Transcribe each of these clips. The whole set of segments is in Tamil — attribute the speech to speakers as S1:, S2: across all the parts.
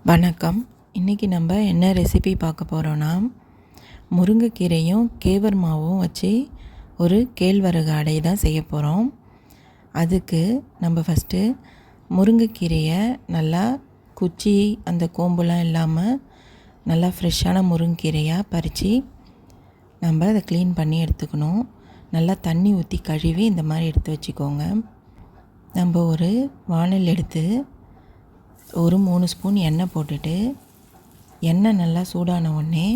S1: வணக்கம். இன்றைக்கி நம்ம என்ன ரெசிபி பார்க்க போகிறோன்னா, முருங்கைக்கீரையும் கேவர் மாவும் வச்சு ஒரு கேழ்வரகு அடை தான் செய்ய போகிறோம். அதுக்கு நம்ம ஃபஸ்ட்டு முருங்கைக்கீரையை நல்லா குச்சி அந்த கோம்புலாம் இல்லாமல் நல்லா ஃப்ரெஷ்ஷான முருங்கைக்கீரையாக பறித்து நம்ம அதை க்ளீன் பண்ணி எடுத்துக்கணும். நல்லா தண்ணி ஊற்றி கழுவி இந்த மாதிரி எடுத்து வச்சுக்கோங்க. நம்ம ஒரு வாணல் எடுத்து ஒரு 3 ஸ்பூன் எண்ணெய் போட்டுட்டு, எண்ணெய் நல்லா சூடான உடனே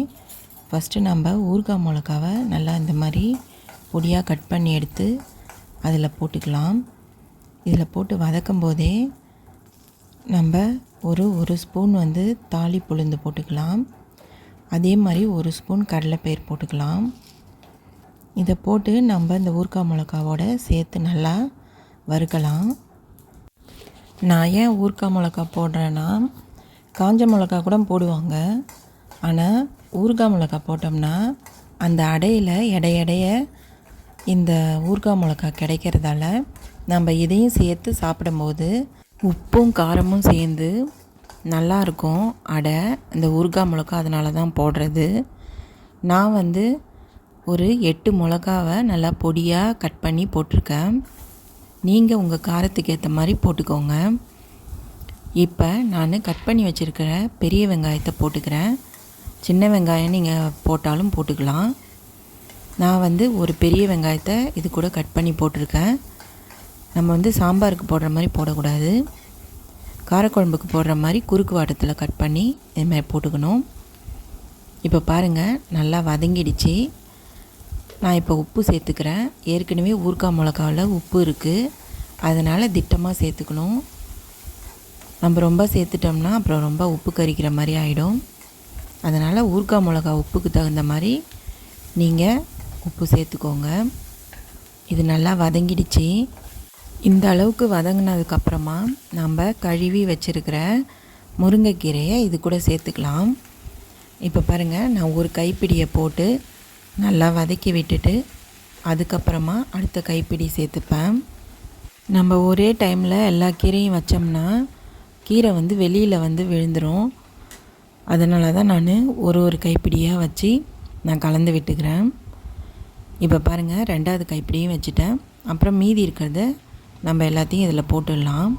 S1: ஃபஸ்ட்டு நம்ம ஊறுகாய் மிளகாவை நல்லா இந்த மாதிரி பொடியாக கட் பண்ணி எடுத்து அதில் போட்டுக்கலாம். இதில் போட்டு வதக்கும் போதே நம்ம ஒரு ஸ்பூன் தாளிப்பு உளுந்து போட்டுக்கலாம். அதே மாதிரி 1 ஸ்பூன் கடலைப்பயிறு போட்டுக்கலாம். இதை போட்டு நம்ம இந்த ஊறுகாய் மிளகாவோட சேர்த்து நல்லா வறுக்கலாம். நான் ஏன் ஊறுகாய் மிளகா போடுறேன்னா, காஞ்ச மிளகா கூட போடுவாங்க. ஆனால் ஊறுகாய் மிளகா போட்டோம்னா அந்த அடையில் எடைய இந்த ஊறுகாய் மிளகா கிடைக்கிறதால நம்ம இதையும் சேர்த்து சாப்பிடும்போது உப்பும் காரமும் சேர்ந்து நல்லாயிருக்கும் அடை. இந்த ஊறுகாய் மிளகா அதனால தான் போடுறது. நான் ஒரு 8 மிளகாவை நல்லா பொடியாக கட் பண்ணி போட்டிருக்கேன். நீங்கள் உங்கள் காரத்துக்கு ஏற்ற மாதிரி போட்டுக்கோங்க. இப்போ நான் கட் பண்ணி வச்சுருக்கிற பெரிய வெங்காயத்தை போட்டுக்கிறேன். சின்ன வெங்காயம் நீங்கள் போட்டாலும் போட்டுக்கலாம். நான் ஒரு பெரிய வெங்காயத்தை இது கூட கட் பண்ணி போட்டிருக்கேன். நம்ம சாம்பாருக்கு போடுற மாதிரி போடக்கூடாது. காரக்குழம்புக்கு போடுற மாதிரி குறுக்கு வாட்டத்தில் கட் பண்ணி இது மாதிரி போட்டுக்கணும். இப்போ பாருங்கள், நல்லா வதங்கிடுச்சு. நான் இப்போ உப்பு சேர்த்துக்கிறேன். ஏற்கனவே ஊறுகாய் மிளகாவில் உப்பு இருக்குது, அதனால் திட்டமாக சேர்த்துக்கணும். நம்ம ரொம்ப சேர்த்துட்டோம்னா அப்புறம் ரொம்ப உப்பு கரிக்கிற மாதிரி ஆகிடும். அதனால் ஊறுகாய் மிளகா உப்புக்கு தகுந்த மாதிரி நீங்கள் உப்பு சேர்த்துக்கோங்க. இது நல்லா வதங்கிடுச்சு. இந்த அளவுக்கு வதங்கினதுக்கப்புறமா நம்ம கழுவி வச்சுருக்கிற முருங்கைக்கீரையை இது கூட சேர்த்துக்கலாம். இப்போ பாருங்கள், நான் ஒரு கைப்பிடியை போட்டு நல்லா வதக்கி விட்டுட்டு அதுக்கப்புறமா அடுத்த கைப்பிடி சேர்த்துப்பேன். நம்ம ஒரே டைமில் எல்லா கீரையும் வச்சோம்னா கீரை வெளியில் விழுந்துடும். அதனால தான் நான் ஒரு கைப்பிடியாக வச்சு நான் கலந்து விட்டுக்கிறேன். இப்போ பாருங்கள், 2வது கைப்பிடியும் வச்சுட்டேன். அப்புறம் மீதி இருக்கிறத நம்ம எல்லாத்தையும் இதில் போட்டுடலாம்.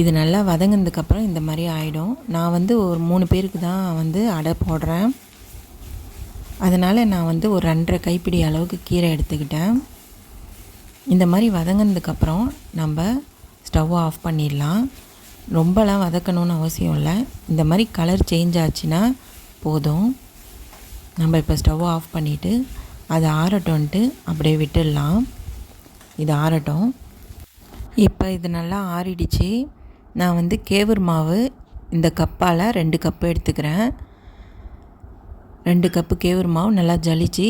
S1: இது நல்லா வதங்கினதுக்கப்புறம் இந்த மாதிரி ஆகிடும். நான் ஒரு 3 பேருக்கு தான் அடை போடுறேன். அதனால் நான் ஒரு 2.5 கைப்பிடி அளவுக்கு கீரை எடுத்துக்கிட்டேன். இந்த மாதிரி வதங்கினதுக்கப்புறம் நம்ம ஸ்டவ் ஆஃப் பண்ணிடலாம். ரொம்பலாம் வதக்கணும்னு அவசியம் இல்லை. இந்த மாதிரி கலர் சேஞ்ச் ஆச்சுன்னா போதும். நம்ம இப்போ ஸ்டவ் ஆஃப் பண்ணிவிட்டு அதை ஆறட்டும்ன்ட்டு அப்படியே விட்டுடலாம். இது ஆறட்டும். இப்போ இது நல்லா ஆறிடுச்சு. நான் கேவர் மாவு இந்த கப்பால் 2 கப்பு எடுத்துக்கிறேன். 2 கப்பு கேவர் மாவு நல்லா ஜலிச்சு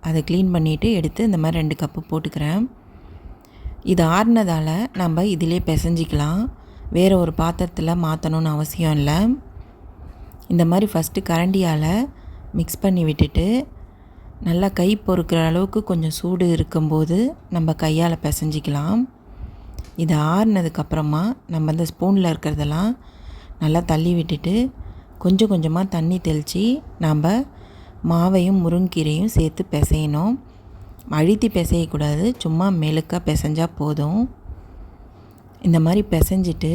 S1: அதை க்ளீன் பண்ணிவிட்டு எடுத்து இந்த மாதிரி 2 கப்பு போட்டுக்கிறேன். இது ஆறுனதால் நம்ம இதிலே பிசைஞ்சிக்கலாம். வேறு ஒரு பாத்திரத்தில் மாற்றணும்னு அவசியம் இல்லை. இந்த மாதிரி ஃபஸ்ட்டு கரண்டியால் மிக்ஸ் பண்ணி விட்டுட்டு நல்லா கை பொறுக்கிற அளவுக்கு கொஞ்சம் சூடு இருக்கும்போது நம்ம கையால் பிசைஞ்சிக்கலாம். இது ஆறுனதுக்கப்புறமா நம்ம இந்த ஸ்பூனில் இருக்கிறதெல்லாம் நல்லா தள்ளி விட்டுட்டு கொஞ்சம் கொஞ்சமாக தண்ணி தெளித்து நம்ம மாவையும் முருங்கீரையும் சேர்த்து பிசையணும். அழுத்தி பிசையக்கூடாது, சும்மா மெழுக்காக பிசைஞ்சால் போதும். இந்த மாதிரி பிசைஞ்சிட்டு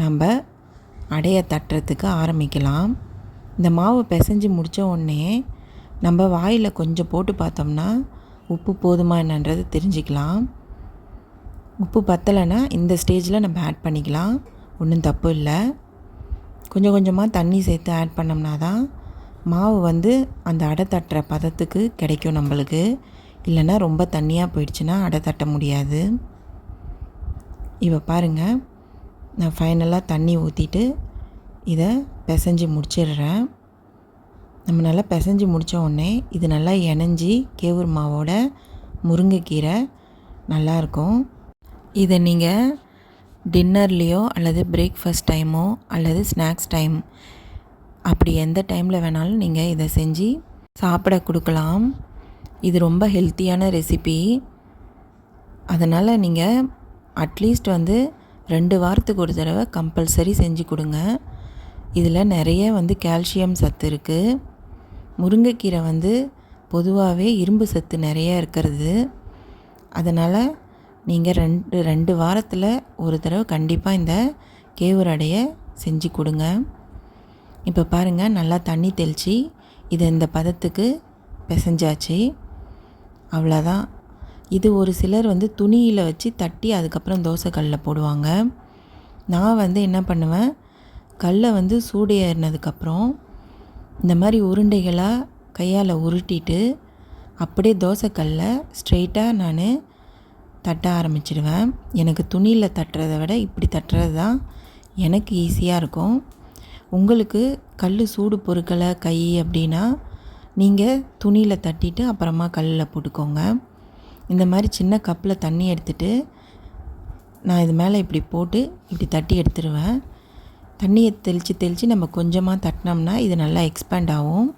S1: நம்ம அடையை தட்டுறதுக்கு ஆரம்பிக்கலாம். இந்த மாவு பிசைஞ்சு முடித்த உடனே நம்ம வாயில் கொஞ்சம் போட்டு பார்த்தோம்னா உப்பு போதுமா என்னன்றது தெரிஞ்சுக்கலாம். உப்பு பத்தலைன்னா இந்த ஸ்டேஜில் நம்ம ஆட் பண்ணிக்கலாம். ஒன்றும் தப்பு இல்லை. கொஞ்சம் கொஞ்சமாக தண்ணி சேர்த்து ஆட் பண்ணோம்னா தான் மாவு அந்த அடை தட்டுற பதத்துக்கு கிடைக்கும் நம்மளுக்கு. இல்லைன்னா ரொம்ப தண்ணியாக போயிடுச்சுன்னா அடை தட்ட முடியாது. இப்போ பாருங்கள், நான் ஃபைனலாக தண்ணி ஊற்றிட்டு இதை பிசைஞ்சு முடிச்சிடுறேன். நம்ம நல்லா பிசைஞ்சு முடித்த உடனே இது நல்லா இணைஞ்சி கேவுர் மாவோட முருங்கைக்கீரை நல்லாயிருக்கும். இதை நீங்கள் டின்னர்லேயோ அல்லது பிரேக்ஃபாஸ்ட் டைமோ அல்லது ஸ்நாக்ஸ் டைம் அப்படி எந்த டைமில் வேணாலும் நீங்கள் இதை செஞ்சு சாப்பிட கொடுக்கலாம். இது ரொம்ப ஹெல்த்தியான ரெசிபி. அதனால் நீங்கள் அட்லீஸ்ட் 2 வாரத்துக்கு ஒரு தடவை கம்பல்சரி செஞ்சு கொடுங்க. இதில் நிறைய கால்சியம் சத்து இருக்குது. முருங்கைக்கீரை பொதுவாகவே இரும்பு சத்து நிறைய இருக்கிறது. அதனால் நீங்கள் 2 வாரத்தில் ஒரு தடவை கண்டிப்பாக இந்த கேவுரு அடையை செஞ்சு கொடுங்க. இப்போ பாருங்கள், நல்லா தண்ணி தெளித்து இதை இந்த பதத்துக்கு பிசைஞ்சாச்சு. அவ்வளோதான். இது ஒரு சிலர் துணியில் வச்சு தட்டி அதுக்கப்புறம் தோசைக்கல்லில் போடுவாங்க. நான் என்ன பண்ணுவேன், கல்லை சூடு ஏறினதுக்கப்புறம் இந்த மாதிரி உருண்டைகளாக கையால் உருட்டிட்டு அப்படியே தோசைக்கல்லில் ஸ்ட்ரெயிட்டாக நான் தட்ட ஆரம்பிச்சிடுவேன். எனக்கு துணியில் தட்டுறதை விட இப்படி தட்டுறது தான் எனக்கு ஈஸியாக இருக்கும். உங்களுக்கு கல் சூடு பொறுக்கலை கை அப்படின்னா நீங்கள் துணியில் தட்டிட்டு அப்புறமா கல்லில் போட்டுக்கோங்க. இந்த மாதிரி சின்ன கப்பில் தண்ணி எடுத்துகிட்டு நான் இது மேலே இப்படி போட்டு இப்படி தட்டி எடுத்துருவேன். தண்ணியை தெளித்து நம்ம கொஞ்சமாக தட்டினோம்னா இது நல்லா எக்ஸ்பேண்ட் ஆகும்.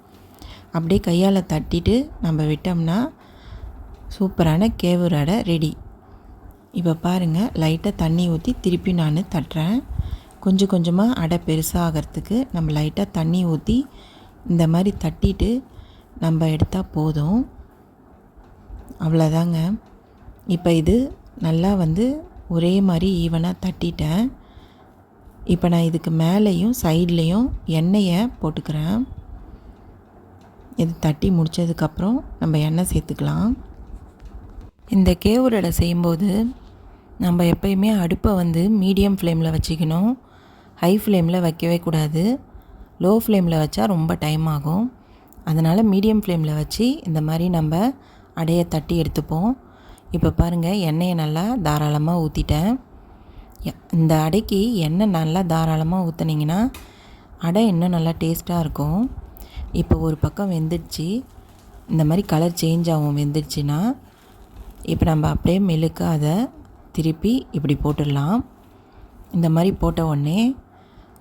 S1: அப்படியே கையால் தட்டிட்டு நம்ம விட்டோம்னா சூப்பரான கேவுரு அடை ரெடி. இப்போ பாருங்கள், லைட்டாக தண்ணி ஊற்றி திருப்பி நான் தட்டுறேன். கொஞ்சம் கொஞ்சமாக அடை பெருசாகிறதுக்கு நம்ம லைட்டாக தண்ணி ஊற்றி இந்த மாதிரி தட்டிட்டு நம்ம எடுத்தால் போதும். அவ்வளோதாங்க. இப்போ இது நல்லா ஒரே மாதிரி ஈவனாக தட்டிட்டேன். இப்போ நான் இதுக்கு மேலேயும் சைட்லேயும் எண்ணெயை போட்டுக்கிறேன். இது தட்டி முடித்ததுக்கப்புறம் நம்ம எண்ணெய் சேர்த்துக்கலாம். இந்த கேவுரு அடை செய்யும்போது நம்ம எப்பயுமே அடுப்பை மீடியம் ஃப்ளேமில் வச்சுக்கணும். ஹை ஃப்ளேமில் வைக்கவே கூடாது. லோ ஃப்ளேமில் வச்சா ரொம்ப டைம் ஆகும். அதனால் மீடியம் ஃப்ளேமில் வச்சு இந்த மாதிரி நம்ம அடையை தட்டி எடுத்துப்போம். இப்போ பாருங்கள், எண்ணெயை நல்லா தாராளமாக ஊற்றிட்டேன். இந்த அடைக்கு எண்ணெய் நல்லா தாராளமாக ஊற்றுனீங்கன்னா அடை இன்னும் நல்லா டேஸ்ட்டாக இருக்கும். இப்போ ஒரு பக்கம் வெந்துடுச்சு. இந்த மாதிரி கலர் சேஞ்ச் ஆகும் வெந்துடுச்சுன்னா. இப்போ நம்ம அப்படியே மெழுக்க அதை திருப்பி இப்படி போட்டுடலாம். இந்த மாதிரி போட்ட உடனே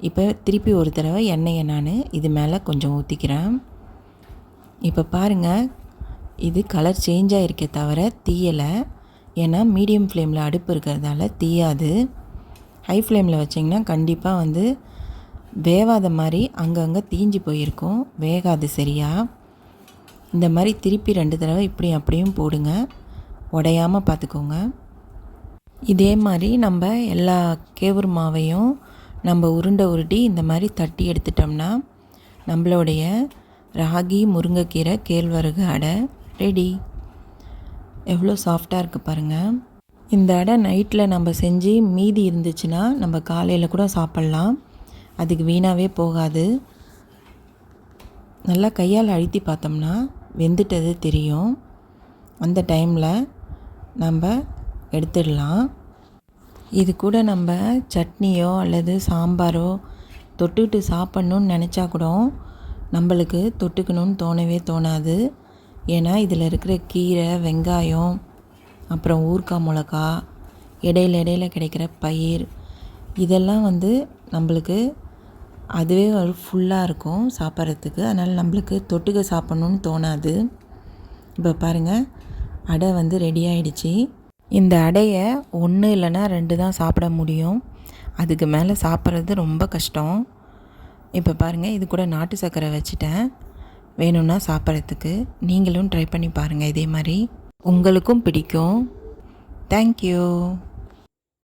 S1: இப்போ திருப்பி ஒரு தடவை எண்ணெயை நான் இது மேலே கொஞ்சம் ஊற்றிக்கிறேன். இப்போ பாருங்கள், இது கலர் சேஞ்ச் ஆகிருக்கே தவிர தீயலை. ஏன்னா மீடியம் ஃப்ளேமில் அடுப்பு இருக்கிறதால தீயாது. ஹை ஃப்ளேமில் வச்சிங்கன்னா கண்டிப்பாக வேவாத மாதிரி அங்கங்கே தீஞ்சு போயிருக்கும், வேகாது சரியாக. இந்த மாதிரி திருப்பி 2 தடவை இப்படியும் அப்படியும் போடுங்க, உடையாமல் பார்த்துக்கோங்க. இதே மாதிரி நம்ம எல்லா கேவுரு மாவையும் நம்ம உருட்டி இந்த மாதிரி தட்டி எடுத்துட்டோம்னா நம்மளுடைய ராகி முருங்கைக்கீரை கேழ்வரகு அடை ரெடி. எவ்வளோ சாஃப்டாக இருக்குது பாருங்கள். இந்த அடை நைட்டில் நம்ம செஞ்சு மீதி இருந்துச்சுன்னா நம்ம காலையில் கூட சாப்பிட்லாம். அதுக்கு வீணாகவே போகாது. நல்லா கையால் அழுத்தி பார்த்தோம்னா வெந்துட்டது தெரியும். அந்த டைமில் நம்ம எடுத்துடலாம். இது கூட நம்ம சட்னியோ அல்லது சாம்பாரோ தொட்டுக்கிட்டு சாப்பிட்ணுன்னு நினச்சா கூட நம்மளுக்கு தொட்டுக்கணுன்னு தோணவே தோணாது. ஏன்னா இதில் இருக்கிற கீரை, வெங்காயம், அப்புறம் ஊறுகாய் மிளகா, இடையில கிடைக்கிற பயிர், இதெல்லாம் நம்மளுக்கு அதுவே ஃபுல்லாக இருக்கும் சாப்பிட்றதுக்கு. அதனால் நம்மளுக்கு தொட்டுக்க சாப்பிட்ணுன்னு தோணாது. இப்போ பாருங்கள், அடை ரெடி ஆகிடுச்சி. இந்த அடையை 1 இல்லைன்னா 2 தான் சாப்பிட முடியும். அதுக்கு மேலே சாப்பிட்றது ரொம்ப கஷ்டம். இப்போ பாருங்கள், இது கூட நாட்டு சர்க்கரை வச்சுட்டேன் வேணும்னா சாப்பிட்றதுக்கு. நீங்களும் ட்ரை பண்ணி பாருங்கள். இதே மாதிரி உங்களுக்கும் பிடிக்கும். தேங்க்யூ.